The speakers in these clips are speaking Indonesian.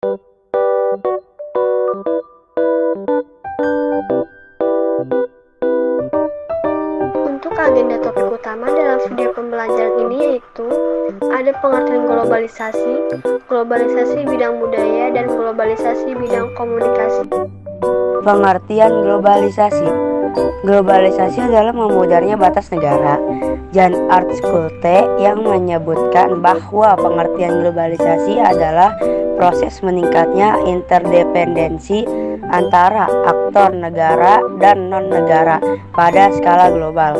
Untuk agenda topik utama dalam video pembelajaran ini yaitu ada pengertian globalisasi bidang budaya, dan globalisasi bidang komunikasi. Pengertian globalisasi. Globalisasi adalah memudarnya batas negara. Jan Artskulte yang menyebutkan bahwa pengertian globalisasi adalah proses meningkatnya interdependensi antara aktor negara dan non-negara pada skala global,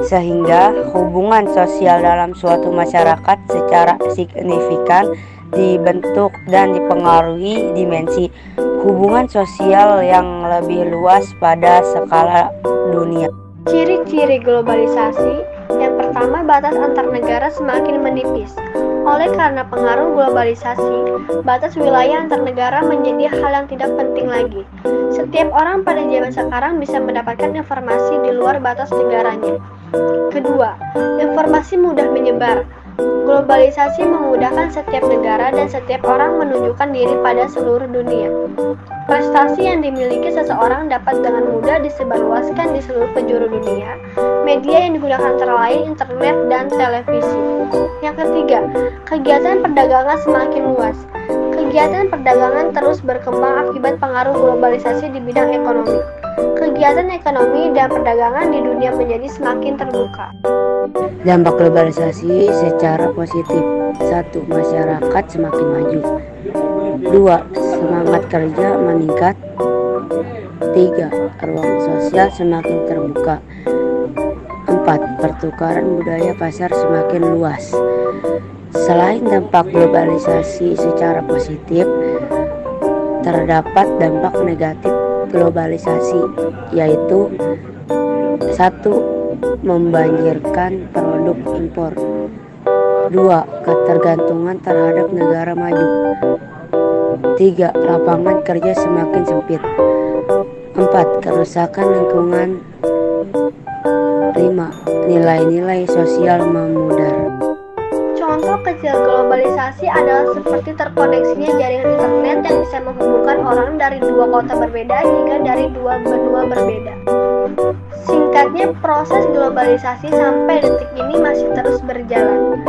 sehingga hubungan sosial dalam suatu masyarakat secara signifikan dibentuk dan dipengaruhi dimensi hubungan sosial yang lebih luas pada skala dunia. Ciri-ciri globalisasi. Yang pertama, batas antar negara semakin menipis. Oleh karena pengaruh globalisasi, batas wilayah antar negara menjadi hal yang tidak penting lagi. Setiap orang pada zaman sekarang bisa mendapatkan informasi di luar batas negaranya. Kedua, informasi mudah menyebar. Globalisasi memudahkan setiap negara dan setiap orang menunjukkan diri pada seluruh dunia. Prestasi yang dimiliki seseorang dapat dengan mudah disebarluaskan di seluruh penjuru dunia. Media yang digunakan antara lain internet dan televisi. Yang ketiga, kegiatan perdagangan semakin luas. Kegiatan perdagangan terus berkembang akibat pengaruh globalisasi di bidang ekonomi. Kegiatan ekonomi dan perdagangan di dunia menjadi semakin terbuka. Dampak globalisasi secara positif. 1. Masyarakat semakin maju. 2. Semangat kerja meningkat. 3. Ruang sosial semakin terbuka. 4. Pertukaran budaya pasar semakin luas. Selain dampak globalisasi secara positif, terdapat dampak negatif globalisasi, yaitu 1. Membanjirkan produk impor. 2. Ketergantungan terhadap negara maju. 3. Lapangan kerja semakin sempit. 4. Kerusakan lingkungan. 5. Nilai-nilai sosial memudar. Contoh kecil globalisasi adalah seperti terkoneksinya jaringan internet yang bisa menghubungkan orang dari dua kota berbeda hingga dari dua benua berbeda. Singkatnya, proses globalisasi sampai detik ini masih terus berjalan.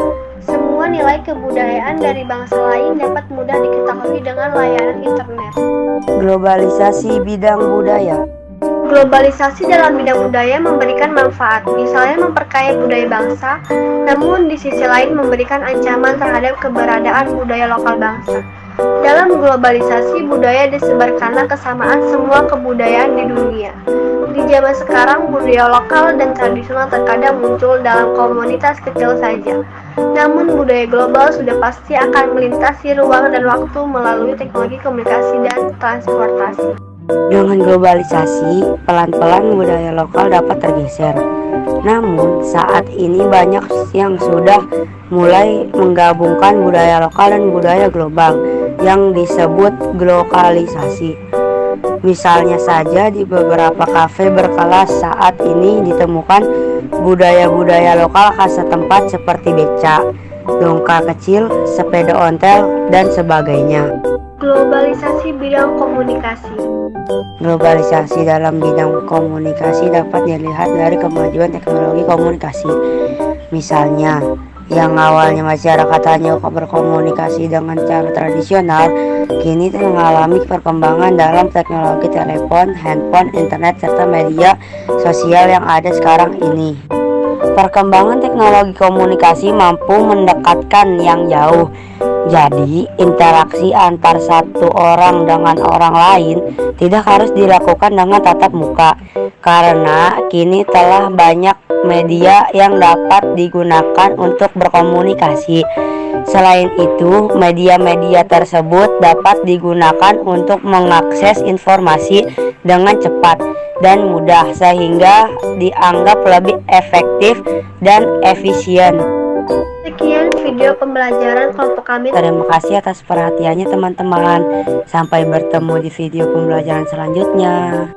Semua nilai kebudayaan dari bangsa lain dapat mudah diketahui dengan layanan internet. Globalisasi bidang budaya. Globalisasi dalam bidang budaya memberikan manfaat, misalnya memperkaya budaya bangsa, namun di sisi lain memberikan ancaman terhadap keberadaan budaya lokal bangsa. Dalam globalisasi, budaya disebar karena kesamaan semua kebudayaan di dunia. Di zaman sekarang, budaya lokal dan tradisional terkadang muncul dalam komunitas kecil saja. Namun, budaya global sudah pasti akan melintasi ruang dan waktu melalui teknologi komunikasi dan transportasi. Dengan globalisasi, pelan-pelan budaya lokal dapat tergeser. Namun, saat ini banyak yang sudah mulai menggabungkan budaya lokal dan budaya global yang disebut glokalisasi. Misalnya saja di beberapa kafe berkelas saat ini ditemukan budaya-budaya lokal khas setempat seperti beca, dongka kecil, sepeda ontel, dan sebagainya. Globalisasi bidang komunikasi. Globalisasi dalam bidang komunikasi dapat dilihat dari kemajuan teknologi komunikasi. Misalnya, yang awalnya masyarakat hanya berkomunikasi dengan cara tradisional, kini mengalami perkembangan dalam teknologi telepon, handphone, internet, serta media sosial yang ada sekarang ini. Perkembangan teknologi komunikasi mampu mendekatkan yang jauh. Jadi, interaksi antar satu orang dengan orang lain tidak harus dilakukan dengan tatap muka, karena kini telah banyak media yang dapat digunakan untuk berkomunikasi. Selain itu, media-media tersebut dapat digunakan untuk mengakses informasi dengan cepat dan mudah, sehingga dianggap lebih efektif dan efisien. Sekian video pembelajaran kelompok kami. Terima kasih atas perhatiannya teman-teman. Sampai bertemu di video pembelajaran selanjutnya.